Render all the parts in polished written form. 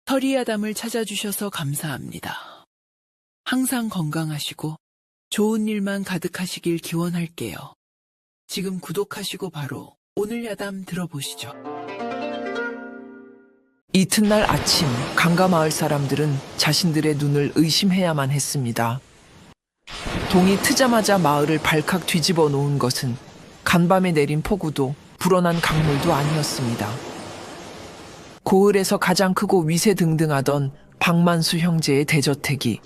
서리아담을 찾아주셔서 감사합니다. 항상 건강하시고 좋은 일만 가득하시길 기원할게요. 지금 구독하시고 바로 오늘 야담 들어보시죠. 이튿날 아침 강가마을 사람들은 자신들의 눈을 의심해야만 했습니다. 동이 트자마자 마을을 발칵 뒤집어 놓은 것은 간밤에 내린 폭우도 불어난 강물도 아니었습니다. 고을에서 가장 크고 위세등등하던 박만수 형제의 대저택이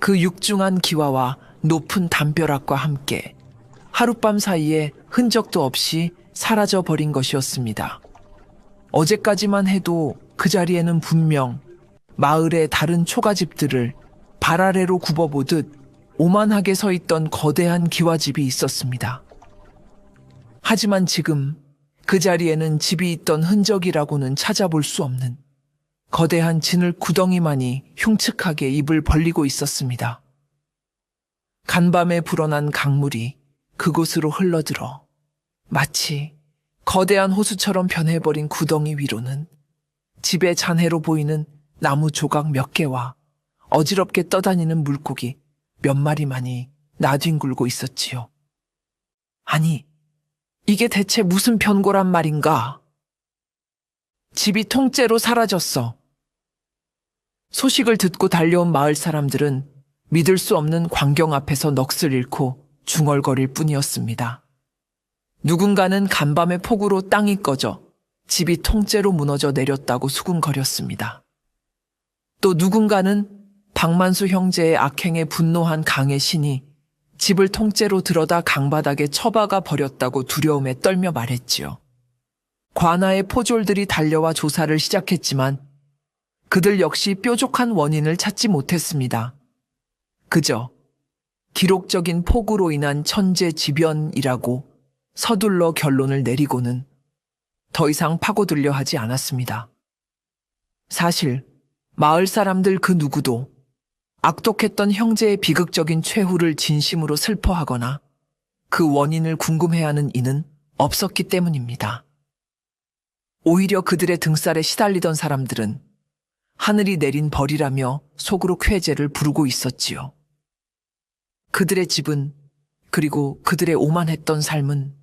그 육중한 기와와 높은 담벼락과 함께 하룻밤 사이에 흔적도 없이 사라져버린 것이었습니다. 어제까지만 해도 그 자리에는 분명 마을의 다른 초가집들을 발 아래로 굽어보듯 오만하게 서 있던 거대한 기와집이 있었습니다. 하지만 지금 그 자리에는 집이 있던 흔적이라고는 찾아볼 수 없는 거대한 진흙 구덩이만이 흉측하게 입을 벌리고 있었습니다. 간밤에 불어난 강물이 그곳으로 흘러들어 마치 거대한 호수처럼 변해버린 구덩이 위로는 집의 잔해로 보이는 나무 조각 몇 개와 어지럽게 떠다니는 물고기 몇 마리만이 나뒹굴고 있었지요. 아니, 이게 대체 무슨 변고란 말인가? 집이 통째로 사라졌어. 소식을 듣고 달려온 마을 사람들은 믿을 수 없는 광경 앞에서 넋을 잃고 중얼거릴 뿐이었습니다. 누군가는 간밤의 폭우로 땅이 꺼져 집이 통째로 무너져 내렸다고 수군거렸습니다. 또 누군가는 박만수 형제의 악행에 분노한 강의 신이 집을 통째로 들어다 강바닥에 처박아 버렸다고 두려움에 떨며 말했지요. 관아의 포졸들이 달려와 조사를 시작했지만 그들 역시 뾰족한 원인을 찾지 못했습니다. 그저 기록적인 폭우로 인한 천재지변이라고 서둘러 결론을 내리고는 더 이상 파고들려 하지 않았습니다. 사실 마을 사람들 그 누구도 악독했던 형제의 비극적인 최후를 진심으로 슬퍼하거나 그 원인을 궁금해하는 이는 없었기 때문입니다. 오히려 그들의 등살에 시달리던 사람들은 하늘이 내린 벌이라며 속으로 쾌재를 부르고 있었지요. 그들의 집은, 그리고 그들의 오만했던 삶은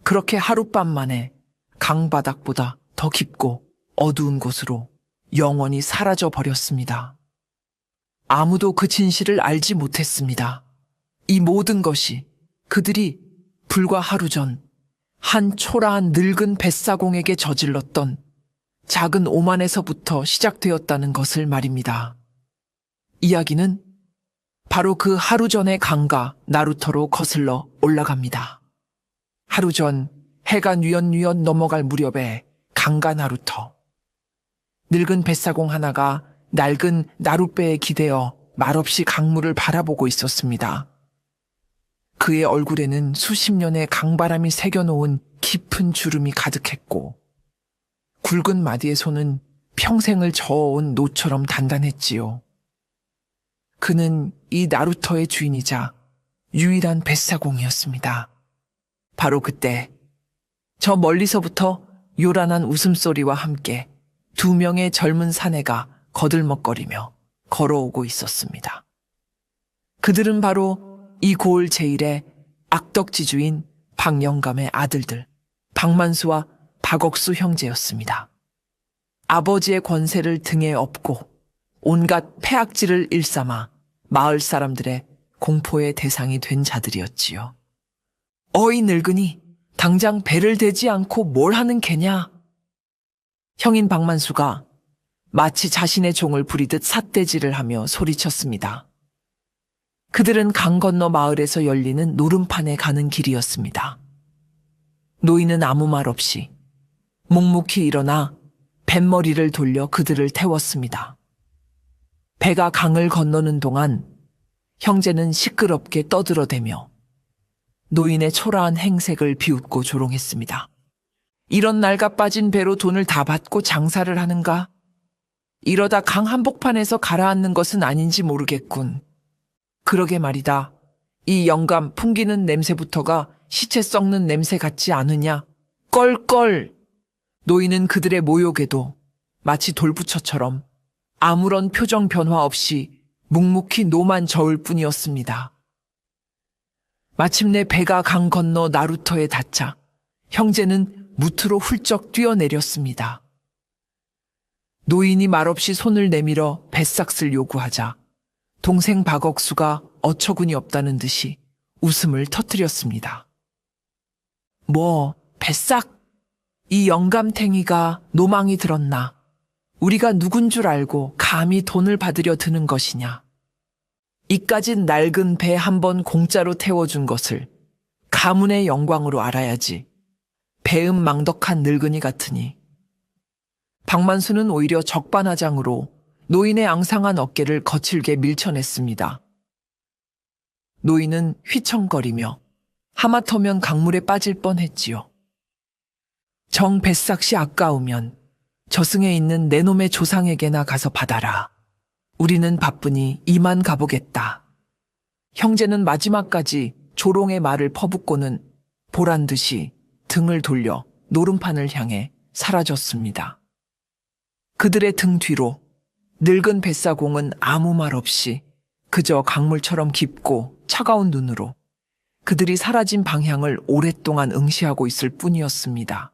그렇게 하룻밤 만에 강바닥보다 더 깊고 어두운 곳으로 영원히 사라져 버렸습니다. 아무도 그 진실을 알지 못했습니다. 이 모든 것이 그들이 불과 하루 전 한 초라한 늙은 뱃사공에게 저질렀던 작은 오만에서부터 시작되었다는 것을 말입니다. 이야기는 바로 그 하루 전의 강가 나루터로 거슬러 올라갑니다. 하루 전 해가 뉘엿뉘엿 넘어갈 무렵에 강가 나루터. 늙은 뱃사공 하나가 낡은 나룻배에 기대어 말없이 강물을 바라보고 있었습니다. 그의 얼굴에는 수십 년의 강바람이 새겨놓은 깊은 주름이 가득했고 굵은 마디의 손은 평생을 저어온 노처럼 단단했지요. 그는 이 나루터의 주인이자 유일한 뱃사공이었습니다. 바로 그때 저 멀리서부터 요란한 웃음소리와 함께 두 명의 젊은 사내가 거들먹거리며 걸어오고 있었습니다. 그들은 바로 이 고을 제일의 악덕지주인 박영감의 아들들 박만수와 박억수 형제였습니다. 아버지의 권세를 등에 업고 온갖 폐악질을 일삼아 마을 사람들의 공포의 대상이 된 자들이었지요. 어이 늙은이, 당장 배를 대지 않고 뭘 하는 개냐? 형인 박만수가 마치 자신의 종을 부리듯 삿대질을 하며 소리쳤습니다. 그들은 강 건너 마을에서 열리는 노름판에 가는 길이었습니다. 노인은 아무 말 없이 묵묵히 일어나 뱃머리를 돌려 그들을 태웠습니다. 배가 강을 건너는 동안 형제는 시끄럽게 떠들어대며 노인의 초라한 행색을 비웃고 조롱했습니다. 이런 낡아빠진 배로 돈을 다 받고 장사를 하는가? 이러다 강 한복판에서 가라앉는 것은 아닌지 모르겠군. 그러게 말이다. 이 영감 풍기는 냄새부터가 시체 썩는 냄새 같지 않으냐? 껄껄! 노인은 그들의 모욕에도 마치 돌부처처럼 아무런 표정 변화 없이 묵묵히 노만 저을 뿐이었습니다. 마침내 배가 강 건너 나루터에 닿자 형제는 무트로 훌쩍 뛰어내렸습니다. 노인이 말없이 손을 내밀어 뱃삭을 요구하자 동생 박억수가 어처구니 없다는 듯이 웃음을 터뜨렸습니다. 뭐, 뱃삭? 이 영감탱이가 노망이 들었나? 우리가 누군 줄 알고 감히 돈을 받으려 드는 것이냐? 이까진 낡은 배 한 번 공짜로 태워준 것을 가문의 영광으로 알아야지. 배은망덕한 늙은이 같으니. 박만수는 오히려 적반하장으로 노인의 앙상한 어깨를 거칠게 밀쳐냈습니다. 노인은 휘청거리며 하마터면 강물에 빠질 뻔했지요. 정 뱃삭이 아까우면 저승에 있는 내 놈의 조상에게나 가서 받아라. 우리는 바쁘니 이만 가보겠다. 형제는 마지막까지 조롱의 말을 퍼붓고는 보란듯이 등을 돌려 노름판을 향해 사라졌습니다. 그들의 등 뒤로 늙은 뱃사공은 아무 말 없이 그저 강물처럼 깊고 차가운 눈으로 그들이 사라진 방향을 오랫동안 응시하고 있을 뿐이었습니다.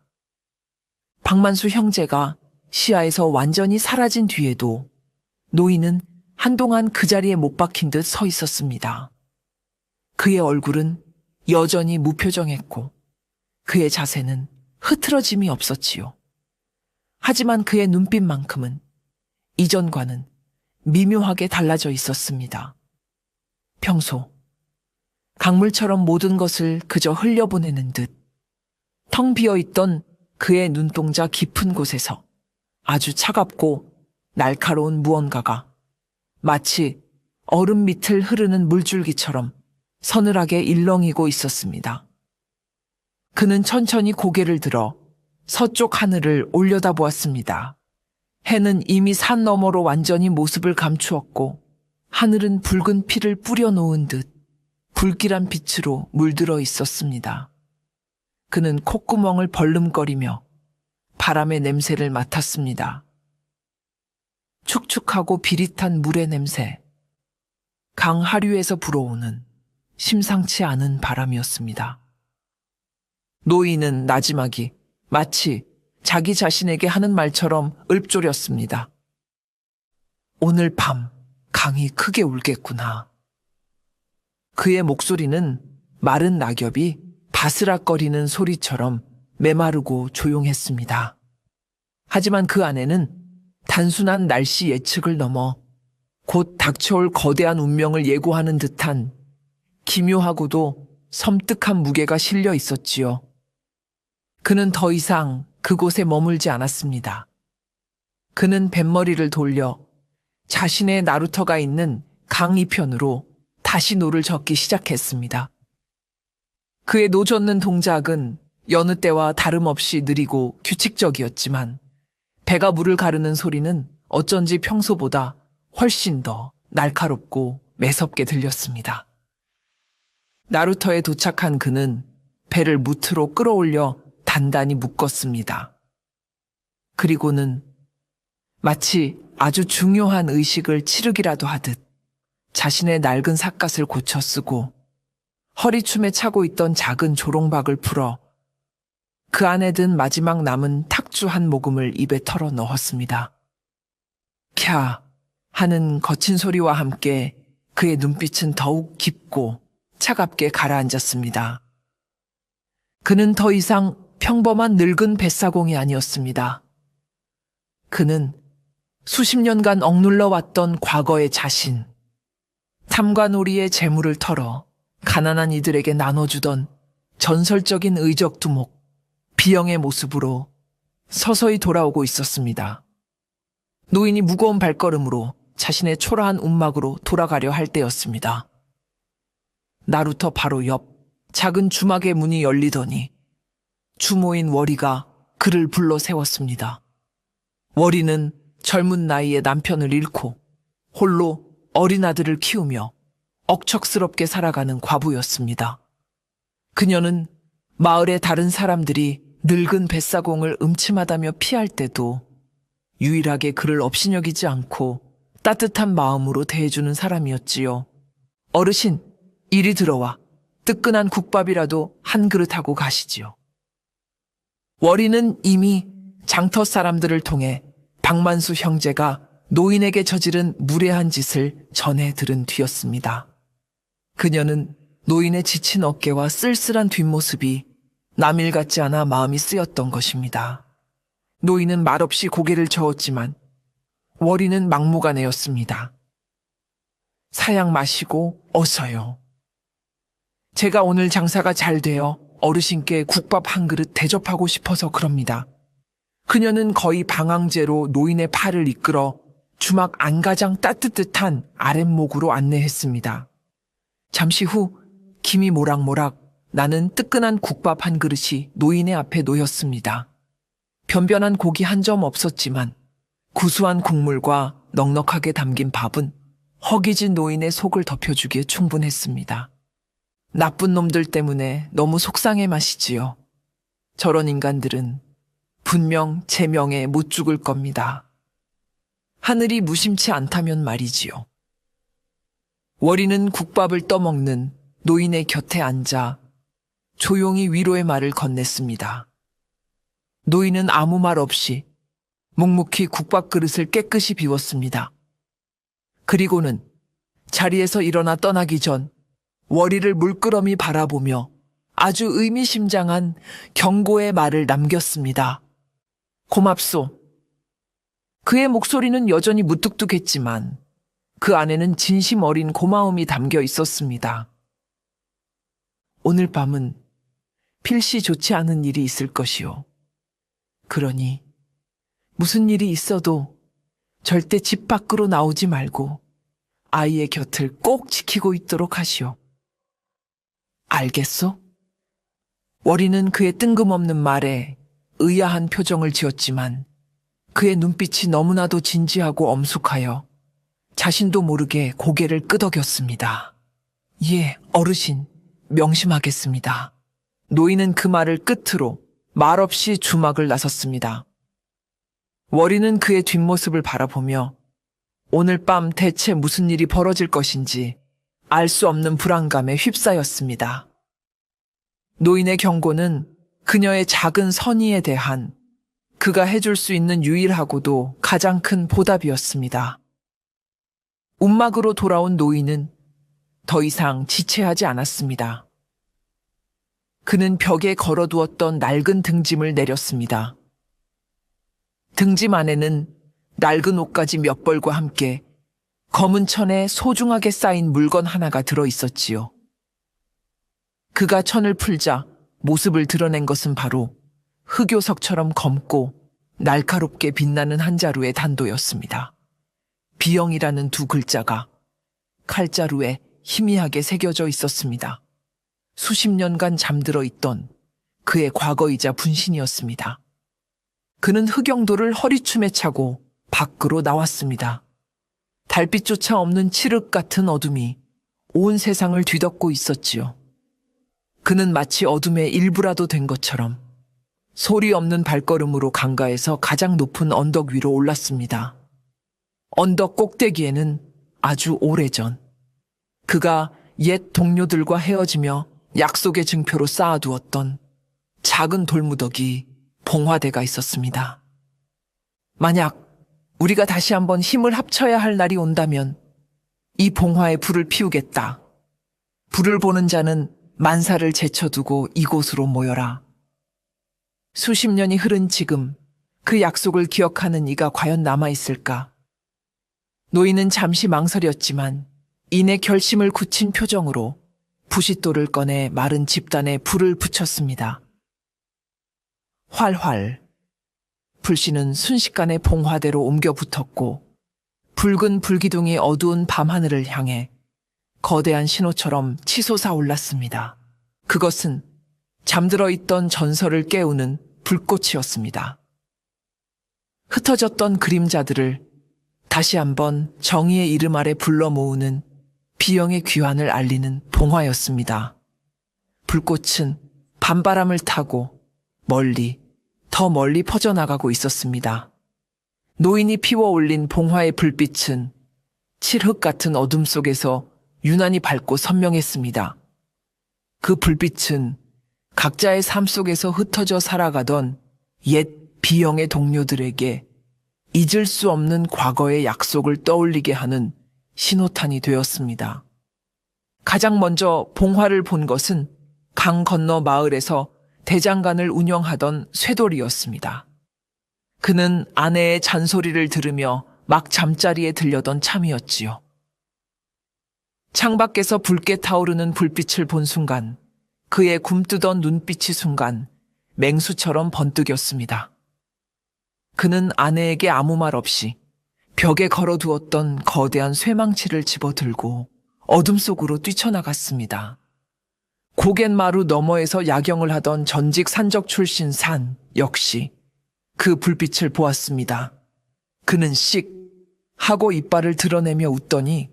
박만수 형제가 시야에서 완전히 사라진 뒤에도 노인은 한동안 그 자리에 못 박힌 듯 서 있었습니다. 그의 얼굴은 여전히 무표정했고 그의 자세는 흐트러짐이 없었지요. 하지만 그의 눈빛만큼은 이전과는 미묘하게 달라져 있었습니다. 평소 강물처럼 모든 것을 그저 흘려보내는 듯 텅 비어있던 그의 눈동자 깊은 곳에서 아주 차갑고 날카로운 무언가가 마치 얼음 밑을 흐르는 물줄기처럼 서늘하게 일렁이고 있었습니다. 그는 천천히 고개를 들어 서쪽 하늘을 올려다보았습니다. 해는 이미 산 너머로 완전히 모습을 감추었고 하늘은 붉은 피를 뿌려놓은 듯 불길한 빛으로 물들어 있었습니다. 그는 콧구멍을 벌름거리며 바람의 냄새를 맡았습니다. 축축하고 비릿한 물의 냄새, 강 하류에서 불어오는 심상치 않은 바람이었습니다. 노인은 나지막이 마치 자기 자신에게 하는 말처럼 읊조렸습니다. 오늘 밤 강이 크게 울겠구나. 그의 목소리는 마른 낙엽이 바스락거리는 소리처럼 메마르고 조용했습니다. 하지만 그 안에는 단순한 날씨 예측을 넘어 곧 닥쳐올 거대한 운명을 예고하는 듯한 기묘하고도 섬뜩한 무게가 실려 있었지요. 그는 더 이상 그곳에 머물지 않았습니다. 그는 뱃머리를 돌려 자신의 나루터가 있는 강 이편으로 다시 노를 젓기 시작했습니다. 그의 노젓는 동작은 여느 때와 다름없이 느리고 규칙적이었지만 배가 물을 가르는 소리는 어쩐지 평소보다 훨씬 더 날카롭고 매섭게 들렸습니다. 나루터에 도착한 그는 배를 무트로 끌어올려 단단히 묶었습니다. 그리고는 마치 아주 중요한 의식을 치르기라도 하듯 자신의 낡은 삿갓을 고쳐 쓰고 허리춤에 차고 있던 작은 조롱박을 풀어 그 안에 든 마지막 남은 탁주 한 모금을 입에 털어 넣었습니다. 캬 하는 거친 소리와 함께 그의 눈빛은 더욱 깊고 차갑게 가라앉았습니다. 그는 더 이상 평범한 늙은 뱃사공이 아니었습니다. 그는 수십 년간 억눌러 왔던 과거의 자신, 탐관오리의 재물을 털어 가난한 이들에게 나눠주던 전설적인 의적두목, 비영의 모습으로 서서히 돌아오고 있었습니다. 노인이 무거운 발걸음으로 자신의 초라한 움막으로 돌아가려 할 때였습니다. 나루터 바로 옆 작은 주막의 문이 열리더니 주모인 월이가 그를 불러 세웠습니다. 월이는 젊은 나이에 남편을 잃고 홀로 어린 아들을 키우며 억척스럽게 살아가는 과부였습니다. 그녀는 마을의 다른 사람들이 늙은 뱃사공을 음침하다며 피할 때도 유일하게 그를 업신여기지 않고 따뜻한 마음으로 대해주는 사람이었지요. 어르신, 이리 들어와 뜨끈한 국밥이라도 한 그릇 하고 가시지요. 월이는 이미 장터 사람들을 통해 박만수 형제가 노인에게 저지른 무례한 짓을 전해 들은 뒤였습니다. 그녀는 노인의 지친 어깨와 쓸쓸한 뒷모습이 남일 같지 않아 마음이 쓰였던 것입니다. 노인은 말없이 고개를 저었지만 월이는 막무가내였습니다. 사양 마시고 어서요. 제가 오늘 장사가 잘 되어 어르신께 국밥 한 그릇 대접하고 싶어서 그럽니다. 그녀는 거의 방황제로 노인의 팔을 이끌어 주막 안가장 따뜻한 아랫목으로 안내했습니다. 잠시 후 김이 모락모락 나는 뜨끈한 국밥 한 그릇이 노인의 앞에 놓였습니다. 변변한 고기 한 점 없었지만 구수한 국물과 넉넉하게 담긴 밥은 허기진 노인의 속을 덮여주기에 충분했습니다. 나쁜 놈들 때문에 너무 속상해 마시지요. 저런 인간들은 분명 제 명에 못 죽을 겁니다. 하늘이 무심치 않다면 말이지요. 월이는 국밥을 떠먹는 노인의 곁에 앉아 조용히 위로의 말을 건넸습니다. 노인은 아무 말 없이 묵묵히 국밥 그릇을 깨끗이 비웠습니다. 그리고는 자리에서 일어나 떠나기 전 월이를 물끄러미 바라보며 아주 의미심장한 경고의 말을 남겼습니다. 고맙소. 그의 목소리는 여전히 무뚝뚝했지만 그 안에는 진심 어린 고마움이 담겨 있었습니다. 오늘 밤은 필시 좋지 않은 일이 있을 것이오. 그러니 무슨 일이 있어도 절대 집 밖으로 나오지 말고 아이의 곁을 꼭 지키고 있도록 하시오. 알겠소? 월이는 그의 뜬금없는 말에 의아한 표정을 지었지만 그의 눈빛이 너무나도 진지하고 엄숙하여 자신도 모르게 고개를 끄덕였습니다. 예, 어르신, 명심하겠습니다. 노인은 그 말을 끝으로 말없이 주막을 나섰습니다. 월이는 그의 뒷모습을 바라보며 오늘 밤 대체 무슨 일이 벌어질 것인지 알 수 없는 불안감에 휩싸였습니다. 노인의 경고는 그녀의 작은 선의에 대한 그가 해줄 수 있는 유일하고도 가장 큰 보답이었습니다. 움막으로 돌아온 노인은 더 이상 지체하지 않았습니다. 그는 벽에 걸어두었던 낡은 등짐을 내렸습니다. 등짐 안에는 낡은 옷가지 몇 벌과 함께 검은 천에 소중하게 쌓인 물건 하나가 들어 있었지요. 그가 천을 풀자 모습을 드러낸 것은 바로 흑요석처럼 검고 날카롭게 빛나는 한 자루의 단도였습니다. 비영이라는 두 글자가 칼자루에 희미하게 새겨져 있었습니다. 수십 년간 잠들어 있던 그의 과거이자 분신이었습니다. 그는 흑영도를 허리춤에 차고 밖으로 나왔습니다. 달빛조차 없는 칠흑 같은 어둠이 온 세상을 뒤덮고 있었지요. 그는 마치 어둠의 일부라도 된 것처럼 소리 없는 발걸음으로 강가에서 가장 높은 언덕 위로 올랐습니다. 언덕 꼭대기에는 아주 오래전 그가 옛 동료들과 헤어지며 약속의 증표로 쌓아두었던 작은 돌무더기 봉화대가 있었습니다. 만약 우리가 다시 한번 힘을 합쳐야 할 날이 온다면 이 봉화에 불을 피우겠다. 불을 보는 자는 만사를 제쳐두고 이곳으로 모여라. 수십 년이 흐른 지금 그 약속을 기억하는 이가 과연 남아있을까? 노인은 잠시 망설였지만 이내 결심을 굳힌 표정으로 부싯돌을 꺼내 마른 집단에 불을 붙였습니다. 활활. 불씨는 순식간에 봉화대로 옮겨 붙었고 붉은 불기둥이 어두운 밤하늘을 향해 거대한 신호처럼 치솟아 올랐습니다. 그것은 잠들어 있던 전설을 깨우는 불꽃이었습니다. 흩어졌던 그림자들을 다시 한번 정의의 이름 아래 불러 모으는 비영의 귀환을 알리는 봉화였습니다. 불꽃은 밤바람을 타고 멀리, 더 멀리 퍼져나가고 있었습니다. 노인이 피워 올린 봉화의 불빛은 칠흑 같은 어둠 속에서 유난히 밝고 선명했습니다. 그 불빛은 각자의 삶 속에서 흩어져 살아가던 옛 비영의 동료들에게 잊을 수 없는 과거의 약속을 떠올리게 하는 신호탄이 되었습니다. 가장 먼저 봉화를 본 것은 강 건너 마을에서 대장간을 운영하던 쇠돌이였습니다. 그는 아내의 잔소리를 들으며 막 잠자리에 들려던 참이었지요. 창밖에서 붉게 타오르는 불빛을 본 순간 그의 굼뜨던 눈빛이 순간 맹수처럼 번뜩였습니다. 그는 아내에게 아무 말 없이 벽에 걸어두었던 거대한 쇠망치를 집어들고 어둠 속으로 뛰쳐나갔습니다. 고갯마루 너머에서 야경을 하던 전직 산적 출신 산 역시 그 불빛을 보았습니다. 그는 씩 하고 이빨을 드러내며 웃더니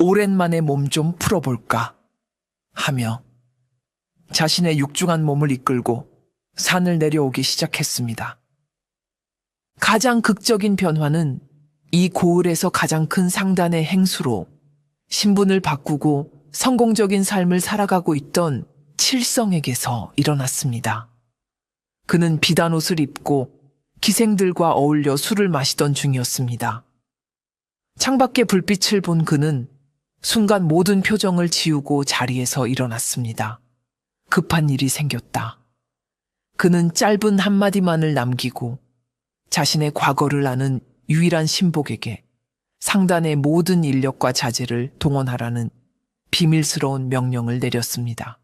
오랜만에 몸 좀 풀어볼까 하며 자신의 육중한 몸을 이끌고 산을 내려오기 시작했습니다. 가장 극적인 변화는 이 고을에서 가장 큰 상단의 행수로 신분을 바꾸고 성공적인 삶을 살아가고 있던 칠성에게서 일어났습니다. 그는 비단 옷을 입고 기생들과 어울려 술을 마시던 중이었습니다. 창밖의 불빛을 본 그는 순간 모든 표정을 지우고 자리에서 일어났습니다. 급한 일이 생겼다. 그는 짧은 한마디만을 남기고 자신의 과거를 아는 유일한 신복에게 상단의 모든 인력과 자재를 동원하라는 비밀스러운 명령을 내렸습니다.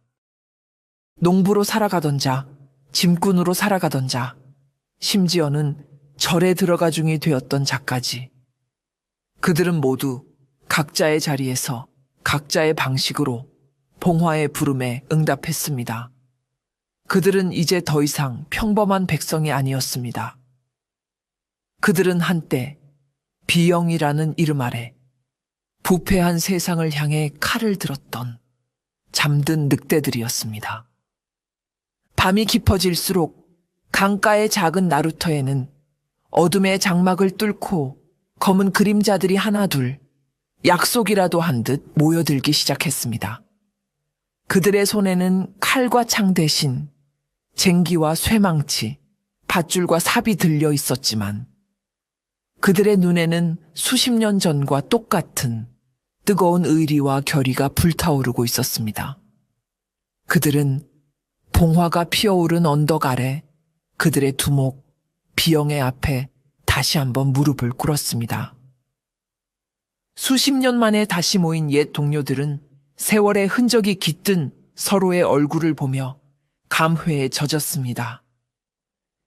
농부로 살아가던 자, 짐꾼으로 살아가던 자, 심지어는 절에 들어가 중이 되었던 자까지 그들은 모두 각자의 자리에서 각자의 방식으로 봉화의 부름에 응답했습니다. 그들은 이제 더 이상 평범한 백성이 아니었습니다. 그들은 한때 비영이라는 이름 아래 부패한 세상을 향해 칼을 들었던 잠든 늑대들이었습니다. 밤이 깊어질수록 강가의 작은 나루터에는 어둠의 장막을 뚫고 검은 그림자들이 하나둘 약속이라도 한 듯 모여들기 시작했습니다. 그들의 손에는 칼과 창 대신 쟁기와 쇠망치, 밧줄과 삽이 들려 있었지만 그들의 눈에는 수십 년 전과 똑같은 뜨거운 의리와 결의가 불타오르고 있었습니다. 그들은 봉화가 피어오른 언덕 아래 그들의 두목, 비영의 앞에 다시 한번 무릎을 꿇었습니다. 수십 년 만에 다시 모인 옛 동료들은 세월의 흔적이 깃든 서로의 얼굴을 보며 감회에 젖었습니다.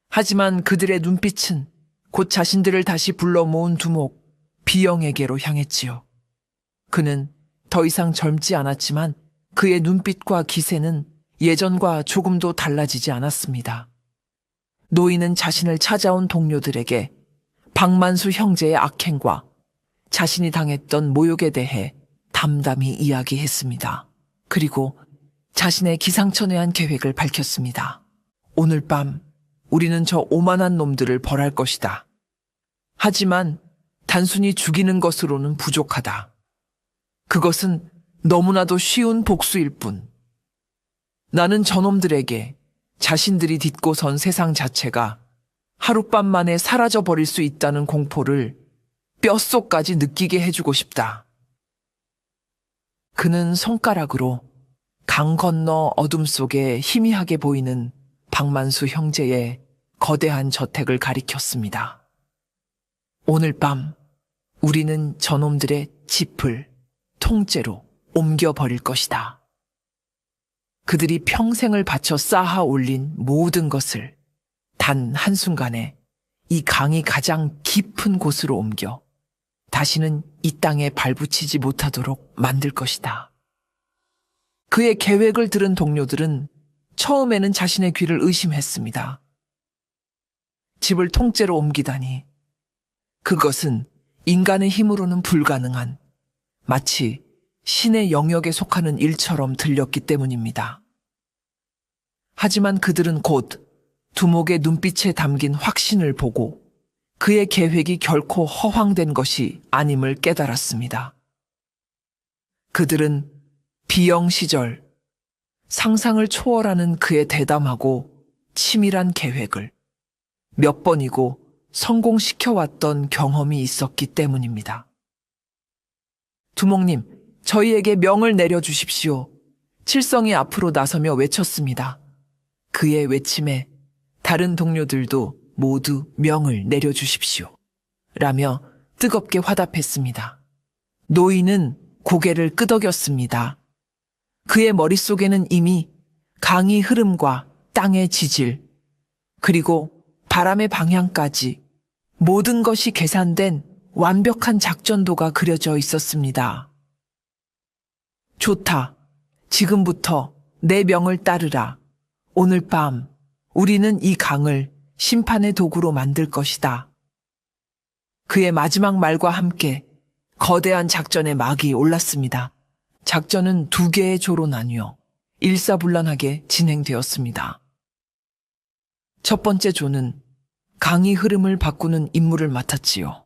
하지만 그들의 눈빛은 곧 자신들을 다시 불러 모은 두목, 비영에게로 향했지요. 그는 더 이상 젊지 않았지만 그의 눈빛과 기세는 예전과 조금도 달라지지 않았습니다. 노인은 자신을 찾아온 동료들에게 박만수 형제의 악행과 자신이 당했던 모욕에 대해 담담히 이야기했습니다. 그리고 자신의 기상천외한 계획을 밝혔습니다. 오늘 밤 우리는 저 오만한 놈들을 벌할 것이다. 하지만 단순히 죽이는 것으로는 부족하다. 그것은 너무나도 쉬운 복수일 뿐. 나는 저놈들에게 자신들이 딛고 선 세상 자체가 하룻밤 만에 사라져버릴 수 있다는 공포를 뼛속까지 느끼게 해주고 싶다. 그는 손가락으로 강 건너 어둠 속에 희미하게 보이는 박만수 형제의 거대한 저택을 가리켰습니다. 오늘 밤 우리는 저놈들의 짚을 통째로 옮겨버릴 것이다. 그들이 평생을 바쳐 쌓아 올린 모든 것을 단 한순간에 이 강이 가장 깊은 곳으로 옮겨 다시는 이 땅에 발붙이지 못하도록 만들 것이다. 그의 계획을 들은 동료들은 처음에는 자신의 귀를 의심했습니다. 집을 통째로 옮기다니. 그것은 인간의 힘으로는 불가능한 마치 신의 영역에 속하는 일처럼 들렸기 때문입니다. 하지만 그들은 곧 두목의 눈빛에 담긴 확신을 보고 그의 계획이 결코 허황된 것이 아님을 깨달았습니다. 그들은 비영 시절 상상을 초월하는 그의 대담하고 치밀한 계획을 몇 번이고 성공시켜왔던 경험이 있었기 때문입니다. 두목님, 저희에게 명을 내려주십시오. 칠성이 앞으로 나서며 외쳤습니다. 그의 외침에 다른 동료들도 모두 명을 내려주십시오. 라며 뜨겁게 화답했습니다. 노인은 고개를 끄덕였습니다. 그의 머릿속에는 이미 강의 흐름과 땅의 지질, 그리고 바람의 방향까지 모든 것이 계산된 완벽한 작전도가 그려져 있었습니다. 좋다. 지금부터 내 명을 따르라. 오늘 밤 우리는 이 강을 심판의 도구로 만들 것이다. 그의 마지막 말과 함께 거대한 작전의 막이 올랐습니다. 작전은 2개의 조로 나뉘어 일사불란하게 진행되었습니다. 첫 번째 조는 강의 흐름을 바꾸는 임무를 맡았지요.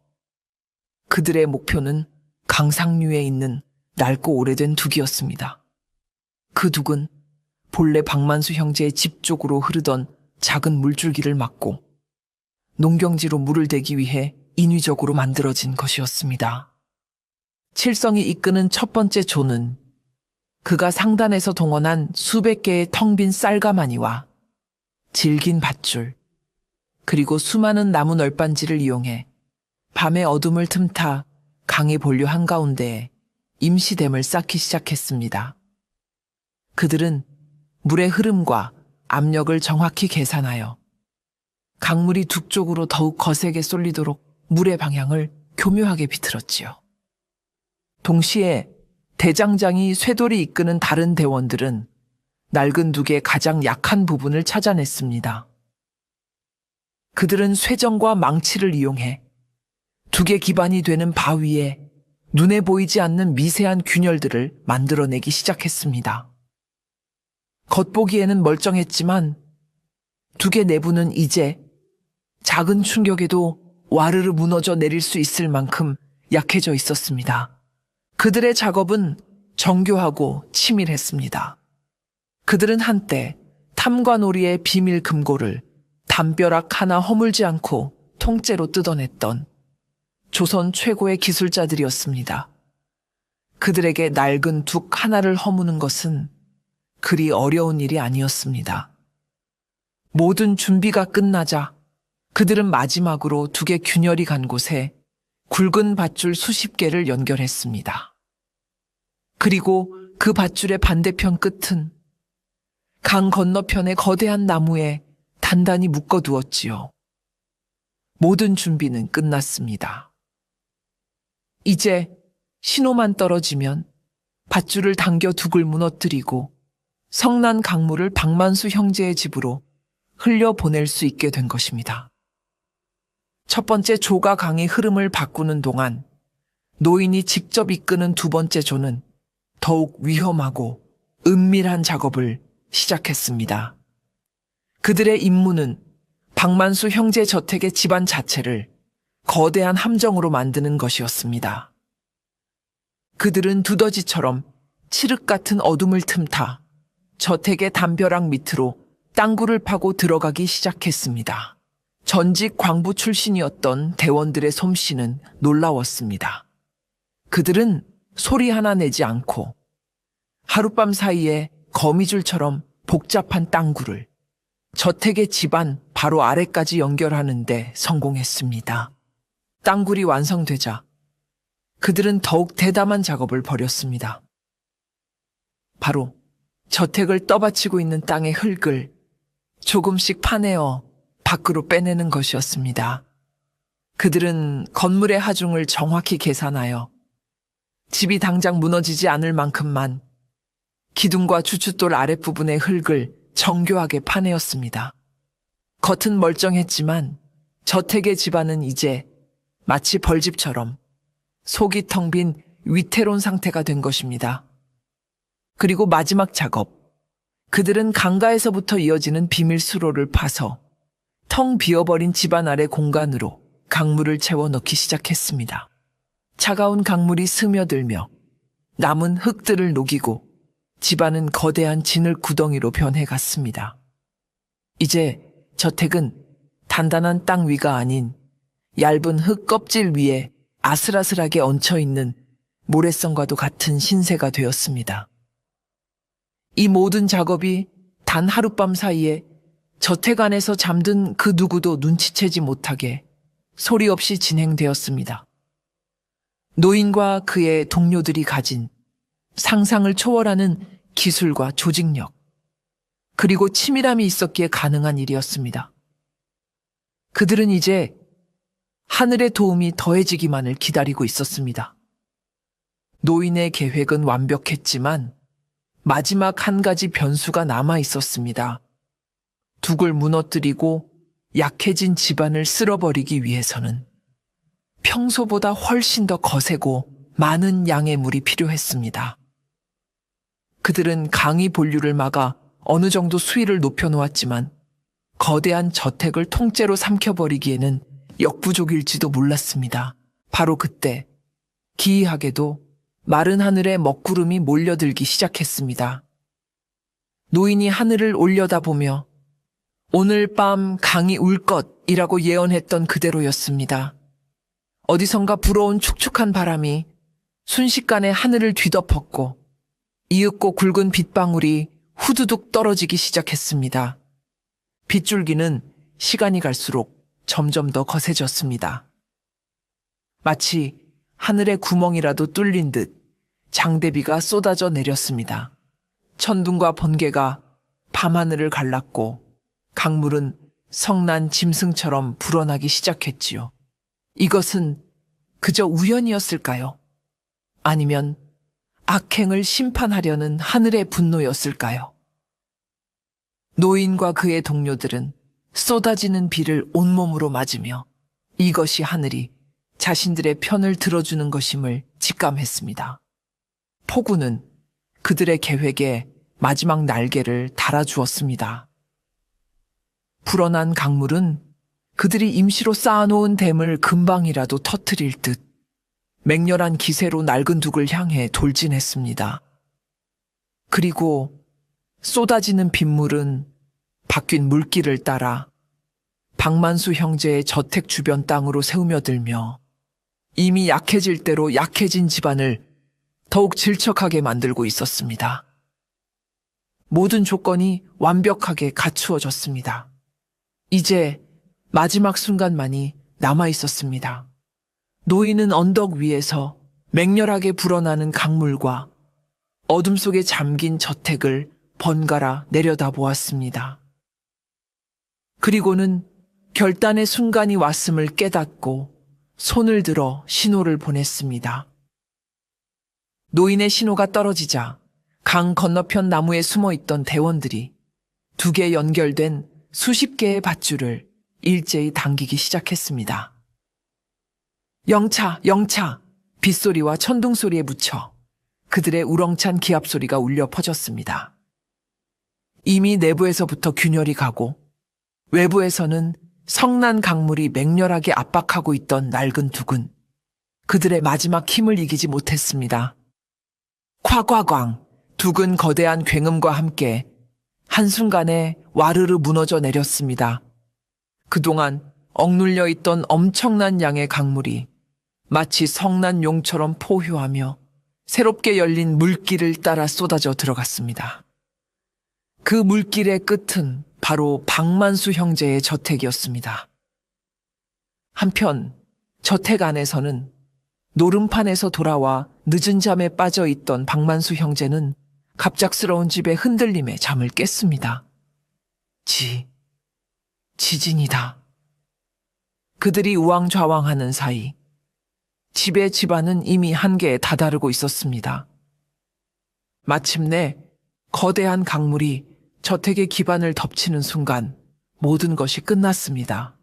그들의 목표는 강 상류에 있는 낡고 오래된 둑이었습니다. 그 둑은 본래 박만수 형제의 집 쪽으로 흐르던 작은 물줄기를 막고 농경지로 물을 대기 위해 인위적으로 만들어진 것이었습니다. 칠성이 이끄는 첫 번째 조는 그가 상단에서 동원한 수백 개의 텅 빈 쌀가마니와 질긴 밧줄, 그리고 수많은 나무 널빤지를 이용해 밤의 어둠을 틈타 강의 본류 한가운데에 임시댐을 쌓기 시작했습니다. 그들은 물의 흐름과 압력을 정확히 계산하여 강물이 둑 쪽으로 더욱 거세게 쏠리도록 물의 방향을 교묘하게 비틀었지요. 동시에 대장장이 쇠돌이 이끄는 다른 대원들은 낡은 둑의 가장 약한 부분을 찾아냈습니다. 그들은 쇠정과 망치를 이용해 둑의 기반이 되는 바위에 눈에 보이지 않는 미세한 균열들을 만들어내기 시작했습니다. 겉보기에는 멀쩡했지만 둑의 내부는 이제 작은 충격에도 와르르 무너져 내릴 수 있을 만큼 약해져 있었습니다. 그들의 작업은 정교하고 치밀했습니다. 그들은 한때 탐관오리의 비밀 금고를 담벼락 하나 허물지 않고 통째로 뜯어냈던 조선 최고의 기술자들이었습니다. 그들에게 낡은 둑 하나를 허무는 것은 그리 어려운 일이 아니었습니다. 모든 준비가 끝나자 그들은 마지막으로 둑의 균열이 간 곳에 굵은 밧줄 수십 개를 연결했습니다. 그리고 그 밧줄의 반대편 끝은 강 건너편의 거대한 나무에 단단히 묶어두었지요. 모든 준비는 끝났습니다. 이제 신호만 떨어지면 밧줄을 당겨 둑을 무너뜨리고 성난 강물을 박만수 형제의 집으로 흘려보낼 수 있게 된 것입니다. 첫 번째 조가 강의 흐름을 바꾸는 동안 노인이 직접 이끄는 두 번째 조는 더욱 위험하고 은밀한 작업을 시작했습니다. 그들의 임무는 박만수 형제 저택의 집안 자체를 거대한 함정으로 만드는 것이었습니다. 그들은 두더지처럼 칠흑 같은 어둠을 틈타 저택의 담벼락 밑으로 땅굴을 파고 들어가기 시작했습니다. 전직 광부 출신이었던 대원들의 솜씨는 놀라웠습니다. 그들은 소리 하나 내지 않고 하룻밤 사이에 거미줄처럼 복잡한 땅굴을 저택의 집안 바로 아래까지 연결하는 데 성공했습니다. 땅굴이 완성되자 그들은 더욱 대담한 작업을 벌였습니다. 바로 저택을 떠받치고 있는 땅의 흙을 조금씩 파내어 밖으로 빼내는 것이었습니다. 그들은 건물의 하중을 정확히 계산하여 집이 당장 무너지지 않을 만큼만 기둥과 주춧돌 아랫부분의 흙을 정교하게 파내었습니다. 겉은 멀쩡했지만 저택의 집안은 이제 마치 벌집처럼 속이 텅 빈 위태로운 상태가 된 것입니다. 그리고 마지막 작업. 그들은 강가에서부터 이어지는 비밀 수로를 파서 텅 비어버린 집안 아래 공간으로 강물을 채워 넣기 시작했습니다. 차가운 강물이 스며들며 남은 흙들을 녹이고 집안은 거대한 진흙 구덩이로 변해갔습니다. 이제 저택은 단단한 땅 위가 아닌 얇은 흙 껍질 위에 아슬아슬하게 얹혀있는 모래성과도 같은 신세가 되었습니다. 이 모든 작업이 단 하룻밤 사이에 저택 안에서 잠든 그 누구도 눈치채지 못하게 소리 없이 진행되었습니다. 노인과 그의 동료들이 가진 상상을 초월하는 기술과 조직력, 그리고 치밀함이 있었기에 가능한 일이었습니다. 그들은 이제 하늘의 도움이 더해지기만을 기다리고 있었습니다. 노인의 계획은 완벽했지만 마지막 한 가지 변수가 남아 있었습니다. 둑을 무너뜨리고 약해진 집안을 쓸어버리기 위해서는 평소보다 훨씬 더 거세고 많은 양의 물이 필요했습니다. 그들은 강이 본류를 막아 어느 정도 수위를 높여놓았지만 거대한 저택을 통째로 삼켜버리기에는 역부족일지도 몰랐습니다. 바로 그때 기이하게도 마른 하늘에 먹구름이 몰려들기 시작했습니다. 노인이 하늘을 올려다보며 오늘 밤 강이 울 것이라고 예언했던 그대로였습니다. 어디선가 불어온 축축한 바람이 순식간에 하늘을 뒤덮었고 이윽고 굵은 빗방울이 후두둑 떨어지기 시작했습니다. 빗줄기는 시간이 갈수록 점점 더 거세졌습니다. 마치 하늘의 구멍이라도 뚫린 듯 장대비가 쏟아져 내렸습니다. 천둥과 번개가 밤하늘을 갈랐고 강물은 성난 짐승처럼 불어나기 시작했지요. 이것은 그저 우연이었을까요? 아니면 악행을 심판하려는 하늘의 분노였을까요? 노인과 그의 동료들은 쏟아지는 비를 온몸으로 맞으며 이것이 하늘이 자신들의 편을 들어주는 것임을 직감했습니다. 폭우는 그들의 계획에 마지막 날개를 달아주었습니다. 불어난 강물은 그들이 임시로 쌓아놓은 댐을 금방이라도 터뜨릴 듯 맹렬한 기세로 낡은 둑을 향해 돌진했습니다. 그리고 쏟아지는 빗물은 바뀐 물길을 따라 박만수 형제의 저택 주변 땅으로 새우며들며 이미 약해질 대로 약해진 집안을 더욱 질척하게 만들고 있었습니다. 모든 조건이 완벽하게 갖추어졌습니다. 이제 마지막 순간만이 남아 있었습니다. 노인은 언덕 위에서 맹렬하게 불어나는 강물과 어둠 속에 잠긴 저택을 번갈아 내려다보았습니다. 그리고는 결단의 순간이 왔음을 깨닫고 손을 들어 신호를 보냈습니다. 노인의 신호가 떨어지자 강 건너편 나무에 숨어있던 대원들이 두 개 연결된 수십 개의 밧줄을 일제히 당기기 시작했습니다. 영차, 영차! 빗소리와 천둥소리에 묻혀 그들의 우렁찬 기합소리가 울려 퍼졌습니다. 이미 내부에서부터 균열이 가고 외부에서는 성난 강물이 맹렬하게 압박하고 있던 낡은 둑은 그들의 마지막 힘을 이기지 못했습니다. 콱콱광! 둑은 거대한 굉음과 함께 한순간에 와르르 무너져 내렸습니다. 그동안 억눌려 있던 엄청난 양의 강물이 마치 성난 용처럼 포효하며 새롭게 열린 물길을 따라 쏟아져 들어갔습니다. 그 물길의 끝은 바로 박만수 형제의 저택이었습니다. 한편 저택 안에서는 노름판에서 돌아와 늦은 잠에 빠져 있던 박만수 형제는 갑작스러운 집의 흔들림에 잠을 깼습니다. 지진이다. 그들이 우왕좌왕하는 사이 집의 집안은 이미 한계에 다다르고 있었습니다. 마침내 거대한 강물이 저택의 기반을 덮치는 순간 모든 것이 끝났습니다.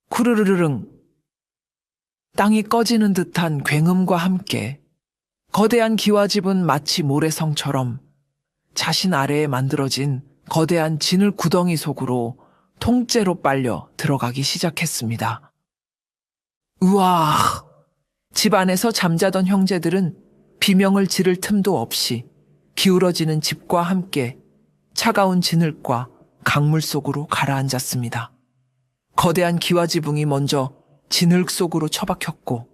쿠르르르릉 땅이 꺼지는 듯한 굉음과 함께 거대한 기와집은 마치 모래성처럼 자신 아래에 만들어진 거대한 진을 구덩이 속으로 통째로 빨려 들어가기 시작했습니다. 우와! 집 안에서 잠자던 형제들은 비명을 지를 틈도 없이 기울어지는 집과 함께 차가운 진흙과 강물 속으로 가라앉았습니다. 거대한 기와지붕이 먼저 진흙 속으로 처박혔고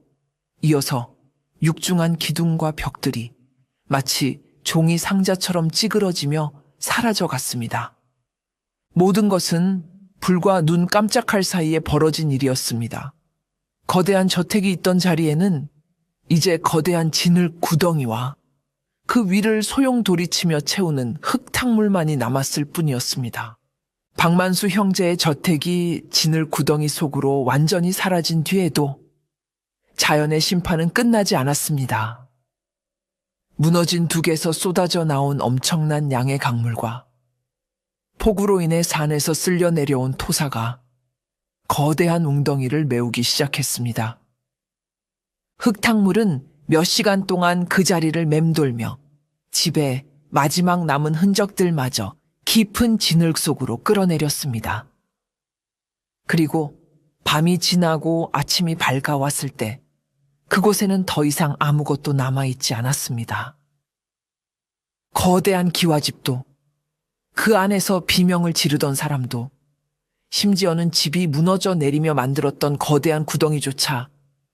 이어서 육중한 기둥과 벽들이 마치 종이 상자처럼 찌그러지며 사라져 갔습니다. 모든 것은 불과 눈 깜짝할 사이에 벌어진 일이었습니다. 거대한 저택이 있던 자리에는 이제 거대한 진흙 구덩이와 그 위를 소용돌이치며 채우는 흙탕물만이 남았을 뿐이었습니다. 박만수 형제의 저택이 진흙 구덩이 속으로 완전히 사라진 뒤에도 자연의 심판은 끝나지 않았습니다. 무너진 둑에서 쏟아져 나온 엄청난 양의 강물과 폭우로 인해 산에서 쓸려 내려온 토사가 거대한 웅덩이를 메우기 시작했습니다. 흙탕물은 몇 시간 동안 그 자리를 맴돌며 집의 마지막 남은 흔적들마저 깊은 진흙 속으로 끌어내렸습니다. 그리고 밤이 지나고 아침이 밝아왔을 때 그곳에는 더 이상 아무것도 남아있지 않았습니다. 거대한 기와집도, 그 안에서 비명을 지르던 사람도, 심지어는 집이 무너져 내리며 만들었던 거대한 구덩이조차